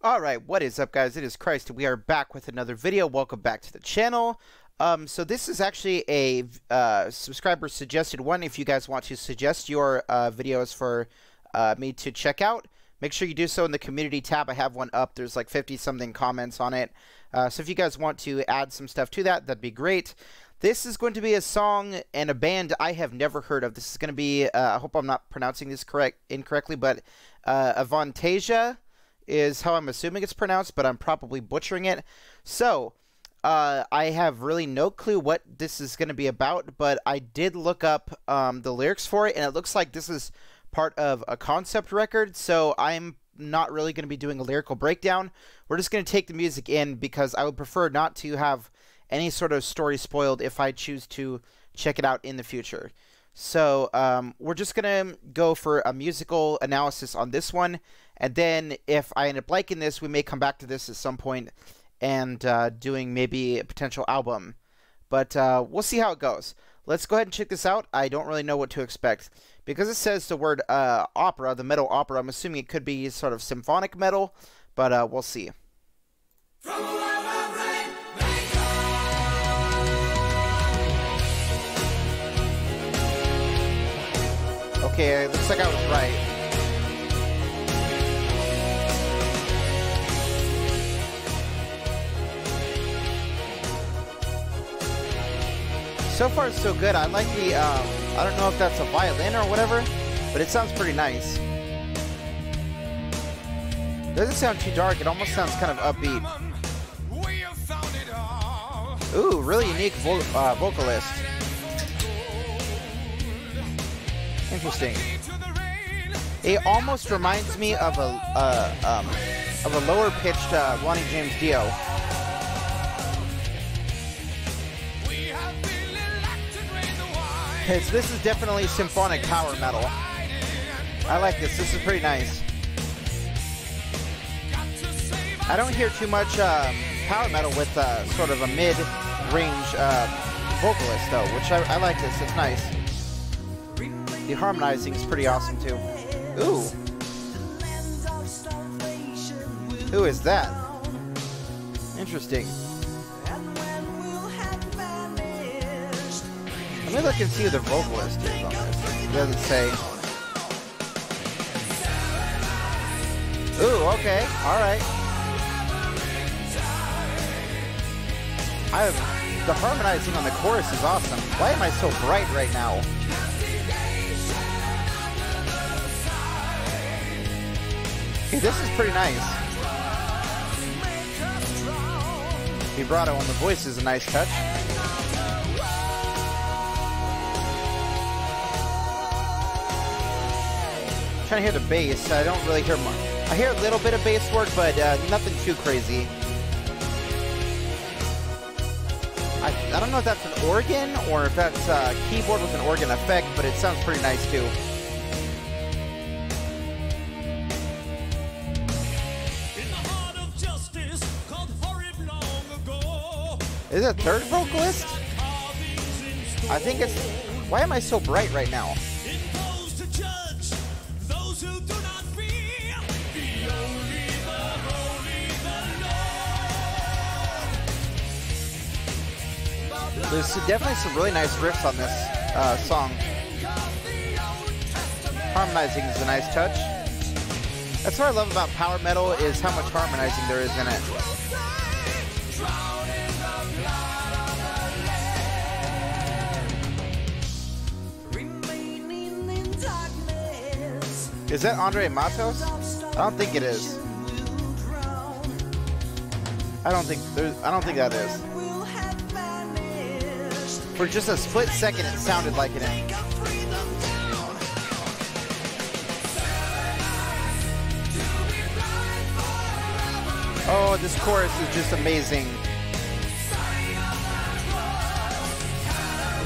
Alright, what is up guys? It is Christ and we are back with another video. Welcome back to the channel. So this is actually a subscriber suggested one. If you guys want to suggest your videos for me to check out, make sure you do so in the community tab. I have one up. There's like 50 something comments on it. So if you guys want to add some stuff to that, that'd be great. This is going to be a song and a band I have never heard of. This is going to be, I hope I'm not pronouncing this incorrectly, but Avantasia is how I'm assuming it's pronounced, but I'm probably butchering it. So, I have really no clue what this is going to be about, but I did look up the lyrics for it, and it looks like this is part of a concept record, so I'm not really going to be doing a lyrical breakdown. We're just going to take the music in because I would prefer not to have any sort of story spoiled if I choose to check it out in the future. So we're just going to go for a musical analysis on this one, and then if I end up liking this, we may come back to this at some point and doing maybe a potential album. But we'll see how it goes. Let's go ahead and check this out. I don't really know what to expect. Because it says the word opera, the metal opera, I'm assuming it could be sort of symphonic metal, but we'll see. Okay, it looks like I was right. So far, so good. I like the, I don't know if that's a violin or whatever, but it sounds pretty nice. Doesn't sound too dark. It almost sounds kind of upbeat. Ooh, really unique vocalist. Interesting. It almost reminds me of a lower pitched Ronnie James Dio. This is definitely symphonic power metal. I like this. This is pretty nice. I don't hear too much power metal with sort of a mid-range vocalist though, which I like this. It's nice. The harmonizing is pretty awesome too. Ooh. Who is that? Interesting. Let me look and see who the vocalist is on this. It doesn't say. Ooh, okay. Alright. The harmonizing on the chorus is awesome. Why am I so bright right now? Okay, this is pretty nice. Vibrato on the voice is a nice touch. I'm trying to hear the bass. I don't really hear much. I hear a little bit of bass work, but nothing too crazy. I don't know if that's an organ or if that's a keyboard with an organ effect, but it sounds pretty nice too. Is it a third vocalist? I think it's... Why am I so bright right now? There's definitely some really nice riffs on this song. Harmonizing is a nice touch. That's what I love about power metal, is how much harmonizing there is in it. Is that Andre Matos? I don't think it is. I don't think that is. For just a split second, it sounded like it. Oh, this chorus is just amazing.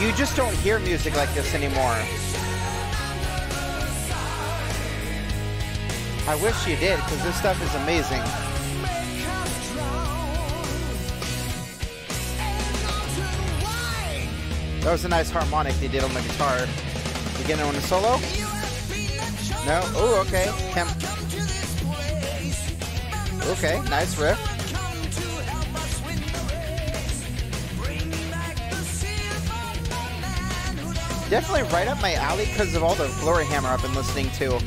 You just don't hear music like this anymore. I wish you did, because this stuff is amazing. That was a nice harmonic they did on the guitar. Beginning on the solo? No? Oh, okay. Okay, nice riff. Definitely right up my alley because of all the Glory Hammer I've been listening to.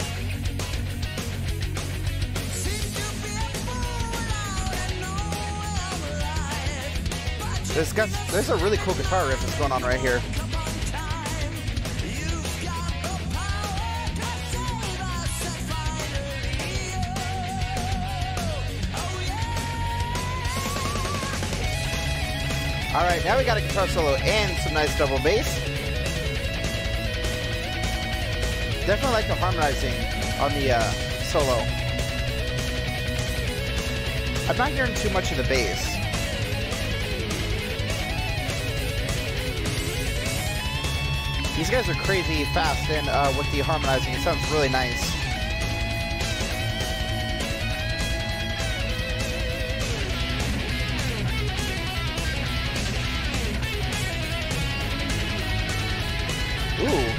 There's a really cool guitar riff that's going on right here. Alright, now we got a guitar solo and some nice double bass. Definitely like the harmonizing on the solo. I'm not hearing too much of the bass. These guys are crazy fast, and with the harmonizing, it sounds really nice. Ooh.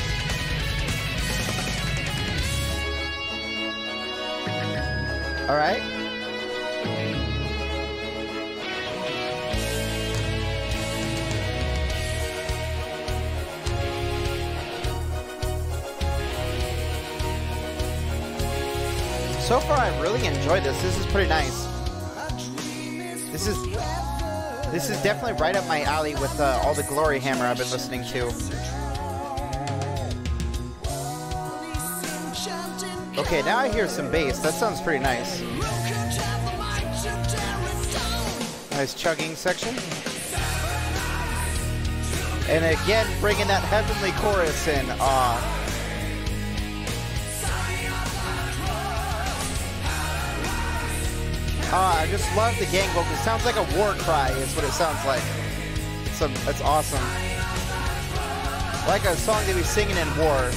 All right. So far, I really enjoyed this. This is pretty nice. This is definitely right up my alley with all the Glory Hammer I've been listening to. Okay, now I hear some bass. That sounds pretty nice. Nice chugging section. And again, bringing that heavenly chorus in. I just love the gang vocals. It sounds like a war cry is what it sounds like. That's awesome. Like a song they'd be singing in war.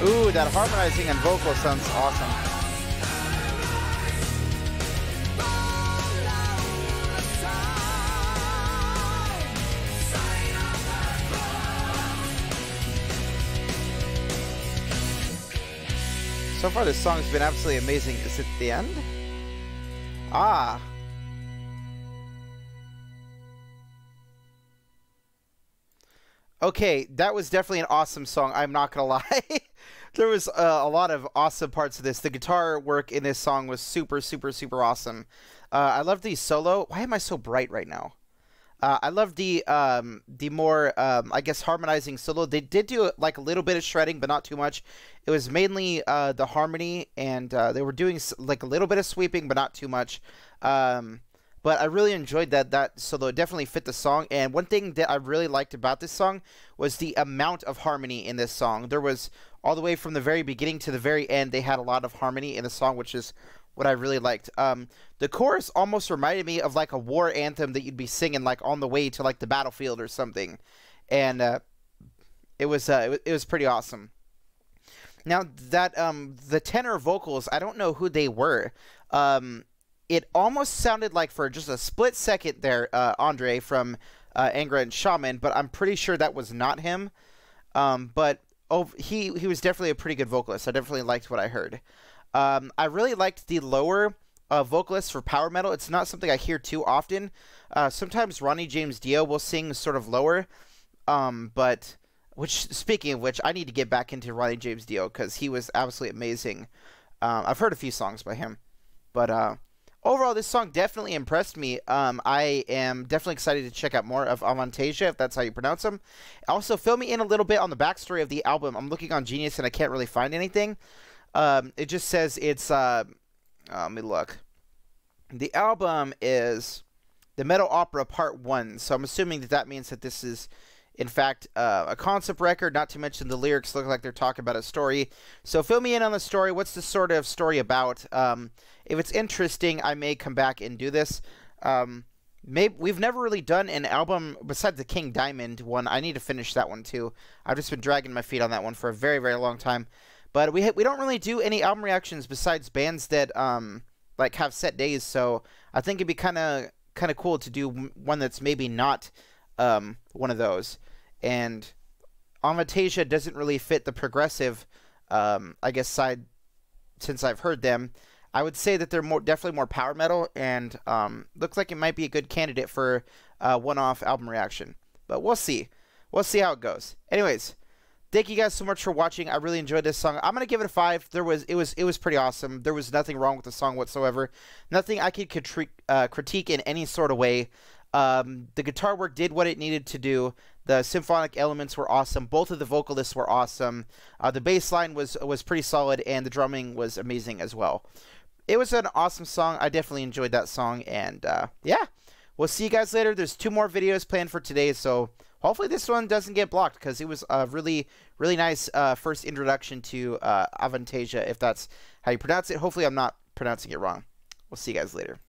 Ooh, that harmonizing and vocal sounds awesome. So far, this song's been absolutely amazing. Is it the end? Ah. Okay, that was definitely an awesome song. I'm not gonna lie. There was a lot of awesome parts of this. The guitar work in this song was super, super, super awesome. I love the solo. Why am I so bright right now? I love the more, I guess, harmonizing solo. They did do like a little bit of shredding, but not too much. It was mainly the harmony, and they were doing like a little bit of sweeping, but not too much. But I really enjoyed that solo. It definitely fit the song. And one thing that I really liked about this song was the amount of harmony in this song. There was, all the way from the very beginning to the very end, they had a lot of harmony in the song, which is what I really liked. The chorus almost reminded me of like a war anthem that you'd be singing like on the way to like the battlefield or something. And it was pretty awesome. Now that the tenor vocals, I don't know who they were. It almost sounded like, for just a split second there, Andre from Angra and Shaman, but I'm pretty sure that was not him. But he was definitely a pretty good vocalist. I definitely liked what I heard. I really liked the lower vocalist for power metal. It's not something I hear too often. Sometimes Ronnie James Dio will sing sort of lower, but speaking of which, I need to get back into Ronnie James Dio because he was absolutely amazing. I've heard a few songs by him, but overall, this song definitely impressed me. I am definitely excited to check out more of Avantasia, if that's how you pronounce them. Also, fill me in a little bit on the backstory of the album. I'm looking on Genius, and I can't really find anything. It just says it's, let me look. The album is the Metal Opera Part 1, so I'm assuming that means that this is, in fact, a concept record, not to mention the lyrics look like they're talking about a story. So fill me in on the story. What's the sort of story about? If it's interesting, I may come back and do this. We've never really done an album besides the King Diamond one. I need to finish that one too. I've just been dragging my feet on that one for a very, very long time. But we don't really do any album reactions besides bands that like have set days. So I think it'd be kind of cool to do one that's maybe not one of those. And Avantasia doesn't really fit the progressive I guess, side since I've heard them. I would say that they're definitely more power metal, and looks like it might be a good candidate for one-off album reaction. But we'll see. We'll see how it goes. Anyways, thank you guys so much for watching. I really enjoyed this song. I'm gonna give it a 5. It was pretty awesome. There was nothing wrong with the song whatsoever. Nothing I could critique in any sort of way. The guitar work did what it needed to do. The symphonic elements were awesome. Both of the vocalists were awesome. The bass line was pretty solid, and the drumming was amazing as well. It was an awesome song. I definitely enjoyed that song, and yeah, we'll see you guys later. There's 2 more videos planned for today, so hopefully this one doesn't get blocked, because it was a really nice first introduction to Avantasia, if that's how you pronounce it. Hopefully I'm not pronouncing it wrong. We'll see you guys later.